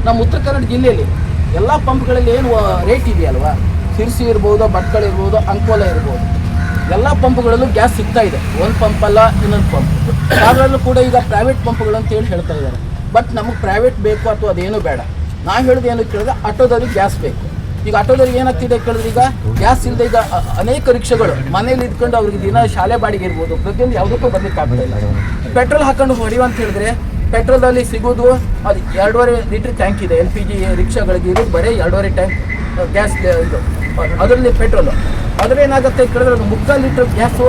ನಮ್ಮ ಉತ್ತರ ಕನ್ನಡ ಜಿಲ್ಲೆಯಲ್ಲಿ ಎಲ್ಲ ಪಂಪ್ಗಳಲ್ಲಿ ಏನು ರೇಟ್ ಇದೆಯಲ್ವಾ, ಸಿರ್ಸಿ ಇರ್ಬೋದು, ಭಟ್ಕಳ ಇರ್ಬೋದು, ಅಂಕೋಲ ಇರ್ಬೋದು, ಎಲ್ಲ ಪಂಪ್ಗಳಲ್ಲೂ ಗ್ಯಾಸ್ ಸಿಗ್ತಾ ಇದೆ. ಒಂದು ಪಂಪ್ ಅಲ್ಲ, ಇನ್ನೊಂದು ಪಂಪ್. ಅದರಲ್ಲೂ ಕೂಡ ಈಗ ಪ್ರೈವೇಟ್ ಪಂಪ್ಗಳು ಅಂತ ಹೇಳಿ ಹೇಳ್ತಾ ಇದ್ದಾರೆ. ಬಟ್ ನಮಗೆ ಪ್ರೈವೇಟ್ ಬೇಕು ಅಥವಾ ಅದೇನು ಬೇಡ. ನಾ ಹೇಳೋದು ಏನು ಕೇಳಿದ್ರೆ ಆಟೋದವ್ರಿಗೆ ಗ್ಯಾಸ್ ಬೇಕು. ಈಗ ಆಟೋದವ್ರಿಗೆ ಏನಾಗ್ತಿದೆ ಕೇಳಿದ್ರೆ, ಈಗ ಗ್ಯಾಸ್ ಇಲ್ಲದೆ ಈಗ ಅನೇಕ ರಿಕ್ಷಾಗಳು ಮನೇಲಿ ಇದ್ಕೊಂಡು ಅವ್ರಿಗೆ ದಿನ ಶಾಲೆ ಬಾಡಿಗೆ ಇರ್ಬೋದು, ಪ್ರತಿಯೊಂದು ಯಾವುದಕ್ಕೂ ಬರ್ಲಿಕ್ಕೆ ಆಗ್ತಾ ಇಲ್ಲ. ಪೆಟ್ರೋಲ್ ಹಾಕೊಂಡು ಹೊಡೆಯುವ ಅಂತ ಹೇಳಿದ್ರೆ ಪೆಟ್ರೋಲಲ್ಲಿ ಸಿಗೋದು ಅದು 2.5 ಲೀಟ್ರ್ ಟ್ಯಾಂಕ್ ಇದೆ. LPG ರಿಕ್ಷಾಗಳಿಗೆ ಇರೋದು ಬರೀ 2.5 ಟ್ಯಾಂಕ್ ಗ್ಯಾಸ್ ಇದು, ಅದರಲ್ಲಿ ಪೆಟ್ರೋಲು. ಅದರೇನಾಗುತ್ತೆ ಕೇಳಿದ್ರೆ ಅದು 3 ಲೀಟ್ರ್ ಗ್ಯಾಸು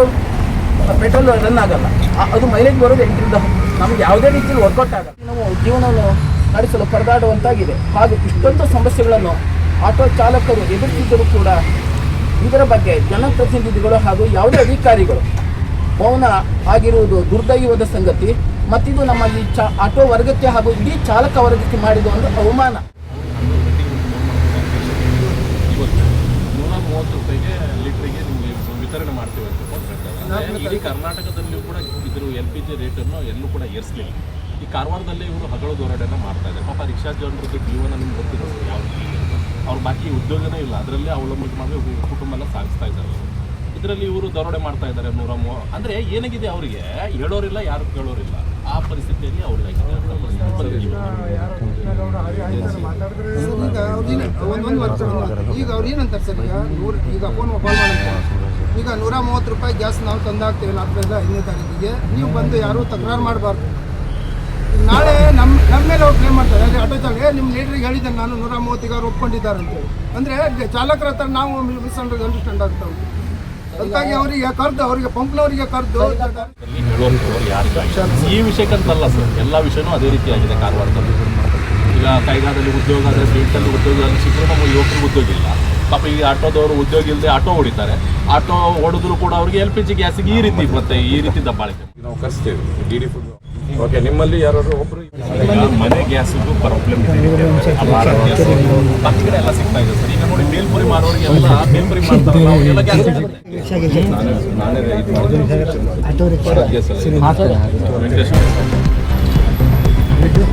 ಪೆಟ್ರೋಲ್ ರನ್ ಆಗಲ್ಲ. ಅದು ಮೈಲೇಜ್ ಬರೋದು 8ರಿಂದ 10. ನಮಗೆ ಯಾವುದೇ ರೀತಿಯಲ್ಲಿ ವರ್ಕೌಟ್ ಆಗಲ್ಲ. ನಾವು ಜೀವನವನ್ನು ನಡೆಸಲು ಪರದಾಡುವಂತಾಗಿದೆ. ಹಾಗೂ ಇಷ್ಟೊಂದು ಸಮಸ್ಯೆಗಳನ್ನು ಆಟೋ ಚಾಲಕರು ಎದುರಿಸಿದ್ದರೂ ಕೂಡ ಇದರ ಬಗ್ಗೆ ಜನಪ್ರತಿನಿಧಿಗಳು ಹಾಗೂ ಯಾವುದೇ ಅಧಿಕಾರಿಗಳು ಮೌನ ಆಗಿರುವುದು ದುರ್ದೈವದ ಸಂಗತಿ. ಮತ್ತಿದು ನಮ್ಮ ಈ ಆಟೋ ವರ್ಗಕ್ಕೆ ಹಾಗೂ ಇಡೀ ಚಾಲಕ ವರ್ಗಕ್ಕೆ ಮಾಡಿದ ಒಂದು ಅವಮಾನ. 130 ರೂಪಾಯಿಗೆ ಲೀಟ್ರಿಗೆ ನಿಮಗೆ ವಿತರಣೆ ಮಾಡ್ತೀವಿ ಅಂತ ಕೊಟ್ಟಿರ್ತಾರೆ. ಇಡೀ ಕರ್ನಾಟಕದಲ್ಲಿಯೂ ಕೂಡ ಇದ್ರ LPG ರೇಟನ್ನು ಎಲ್ಲೂ ಕೂಡ ಏರಿಸಲಿಲ್ಲ. ಈ ಕಾರವಾರದಲ್ಲೇ ಇವರು ಹಗಲು ಧೋರಣೆಯನ್ನು ಮಾಡ್ತಾ ಇದ್ದಾರೆ. ಪಾಪ ರಿಕ್ಷಾ ಜನರದ್ದು ಜೀವನ ನಿಮ್ಗೆ ಗೊತ್ತಿರೋ ಯಾವ ರೀತಿ ಇದೆ ಅಂತ. ಅವ್ರು ಬಾಕಿ ಉದ್ಯೋಗನೇ ಇಲ್ಲ, ಅದರಲ್ಲೇ ಅವಲಂಬಿತ ಮಾಡಿ ಕುಟುಂಬ ಎಲ್ಲ ಸಾಗಿಸ್ತಾ ಇದ್ದಾರೆ. ಇದರಲ್ಲಿ ಇವರು ದರೋಡೆ ಮಾಡ್ತಾ ಇದ್ದಾರೆ. 130 ಅಂದರೆ ಏನಾಗಿದೆ, ಅವರಿಗೆ ಹೇಳೋರಿಲ್ಲ, ಯಾರು ಕೇಳೋರಿಲ್ಲ. ಆ ಪರಿಸ್ಥಿತಿಯಲ್ಲಿ ಅವ್ರಿಗೆ ಈಗ ಅವ್ರು ಏನಂತಾರೆ ಸರ್, ಈಗ ಫೋನ್ ಕಾಲ್ ಮಾಡ್ತಾರೆ, ಈಗ 130 ರೂಪಾಯಿ ಗ್ಯಾಸ್ ನಾವು ತಂದಾಕ್ತೇವೆ 4ರಿಂದ 5ನೇ ತಾರೀಕಿಗೆ, ನೀವು ಬಂದು ಯಾರೂ ತಕರಾರು ಮಾಡಬಾರ್ದು. ನಾಳೆ ನಮ್ಮ ಮೇಲೆ ಅವ್ರು ಕ್ಲೇಮ್ ಮಾಡ್ತಾರೆ. ಅಲ್ಲಿ ಆಟೋ ಚಾಲಕ ನಿಮ್ಮ ಲೀಡ್ರಿಗೆ ಹೇಳಿದ್ದೇನೆ ನಾನು 130 ಅವ್ರು ಒಪ್ಕೊಂಡಿದ್ದಾರೆ ಅಂತೇಳಿ. ಅಂದರೆ ಚಾಲಕರ ಹತ್ರ ನಾವು ಮಿಸ್ಅಂಡರ್ಸ್ಟ್ಯಾಂಡ್ ಆಗ್ತಾ ಉಂಟು. ಅದಕ್ಕಾಗಿ ಅವರಿಗೆ ಕರೆದು, ಅವರಿಗೆ ಪಂಪ್ನವರಿಗೆ ಕರೆದು ಈ ವಿಷಯಕ್ಕಂತಲ್ಲ ಸರ್, ಎಲ್ಲ ವಿಷಯನೂ ಅದೇ ರೀತಿಯಾಗಿದೆ ಕಾರವಾರದಲ್ಲಿ. ಈಗ ಕೈಗಾರದಲ್ಲಿ ಉದ್ಯೋಗ ಆದರೆ ಬೇಟಲ್ಲಿ ಉದ್ಯೋಗ ಸಿಕ್ಕರೂ ನಮ್ಮ ಯುವಕರಿಗೆ ಉದ್ಯೋಗ ಇಲ್ಲ. ಪಾಪ ಈಗ ಆಟೋದವರು ಉದ್ಯೋಗ ಇಲ್ಲದೆ ಆಟೋ ಹೊಡಿತಾರೆ. ಆಟೋ ಹೊಡೆದ್ರು ಕೂಡ ಅವ್ರಿಗೆ LPG ಗ್ಯಾಸಿಗೆ ಈ ರೀತಿ ಮತ್ತೆ ಈ ರೀತಿ ದಬ್ಬಾಳಿಕೆ ನಾವು ಕರೆಸ್ತೇವೆ. DD food okay. ನಿಮ್ಮಲ್ಲಿ ಯಾರಾದ್ರು ಒಬ್ಬರು ಮನೆ ಗ್ಯಾಸಿಗೂ ಪ್ರಾಬ್ಲಮ್ ಇದೆ, ಬಾಕಿ ಕಡೆ ಎಲ್ಲ ಸಿಗ್ತಾ ಇದೆ ಸರ್. ಈಗ ನೋಡಿ ಬೇಲ್ಪುರಿ ಮಾರೋರಿಗೆಲ್ಲ ಬೇಲ್ಪುರಿ ಮಾಡ್ತಾರಲ್ಲ, ಅವರಿಗೆಲ್ಲ ಗ್ಯಾಸ್ ಸಿಗುತ್ತೆ. ನಾನೇ ಇದು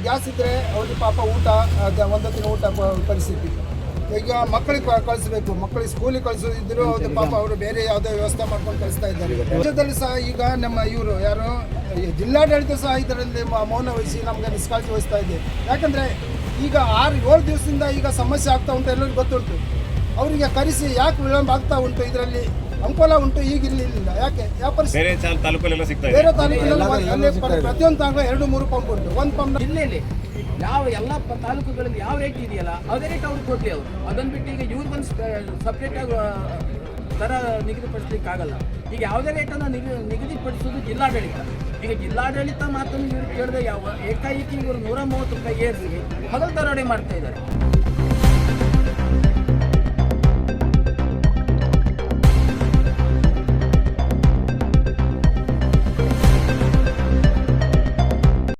ಗ್ಯಾಸ್ ಇದ್ದರೆ ಅವ್ರಿಗೆ ಪಾಪ ಊಟ, ಒಂದು ದಿನ ಊಟ ಪರಿಸ್ಥಿತಿ. ಈಗ ಮಕ್ಕಳಿಗೆ ಕಳಿಸ್ಬೇಕು, ಮಕ್ಕಳಿಗೆ ಸ್ಕೂಲಿಗೆ ಕಳಿಸೋದಿದ್ರು ಅವ್ರು ಪಾಪ ಅವರು ಬೇರೆ ಯಾವುದೇ ವ್ಯವಸ್ಥೆ ಮಾಡ್ಕೊಂಡು ಕಳಿಸ್ತಾ ಇದ್ದಾರೆ. ರಾಜ್ಯದಲ್ಲಿ ಸಹ ಈಗ ನಮ್ಮ ಇವರು ಯಾರು ಜಿಲ್ಲಾಡಳಿತ ಸಹ ಇದರಲ್ಲಿ ಮೌನ ವಹಿಸಿ ನಮಗೆ ನಿಷ್ಕಾಳಜಿ ವಹಿಸ್ತಾ ಇದೆ. ಯಾಕಂದರೆ ಈಗ 6-7 ದಿವಸದಿಂದ ಈಗ ಸಮಸ್ಯೆ ಆಗ್ತಾ ಉಂಟು, ಎಲ್ಲರಿಗೂ ಗೊತ್ತುಂಟು. ಅವರಿಗೆ ಕರೆಸಿ ಯಾಕೆ ವಿಳಂಬ ಆಗ್ತಾ ಉಂಟು, ಇದರಲ್ಲಿ ಅನುಕೂಲ ಉಂಟು, ಈಗ ಇರಲಿಲ್ಲ. ಯಾಕೆ ಯಾವ ಪರಿಸ್ಥಿತಿ ಬೇರೆ ತಾಲೂಕಲ್ಲೆಲ್ಲ ಪ್ರತಿಯೊಂದು ತಾಲೂಕು 2-3 ಪಂಪ್ ಉಂಟು. ಒಂದು ಪಂಪ್ ಜಿಲ್ಲೆಯಲ್ಲಿ ಯಾವ ಎಲ್ಲ ತಾಲೂಕುಗಳಲ್ಲಿ ಯಾವ ರೇಟ್ ಇದೆಯಲ್ಲ ಅದೇ ರೇಟ್ ಅವ್ರಿಗೆ ಕೊಡಲಿ. ಅವರು ಅದನ್ನು ಬಿಟ್ಟು ಈಗ ಇವ್ರು ಬಂದು ಸಪ್ರೇಟಾಗಿ ದರ ನಿಗದಿಪಡಿಸ್ಲಿಕ್ಕಾಗಲ್ಲ. ಈಗ ಯಾವುದೇ ರೇಟನ್ನು ನಿಗದಿಪಡಿಸೋದು ಜಿಲ್ಲಾಡಳಿತ. ಈಗ ಜಿಲ್ಲಾಡಳಿತ ಮಾತನ್ನು ಇವರು ಕೇಳಿದ್ರೆ ಯಾವ ಏಕಾಏಕಿ ಇವರು 130 ರೂಪಾಯಿ ಏರಿಸಿ ಹಗಲು ದರೋಡೆ ಮಾಡ್ತಾ ಇದ್ದಾರೆ.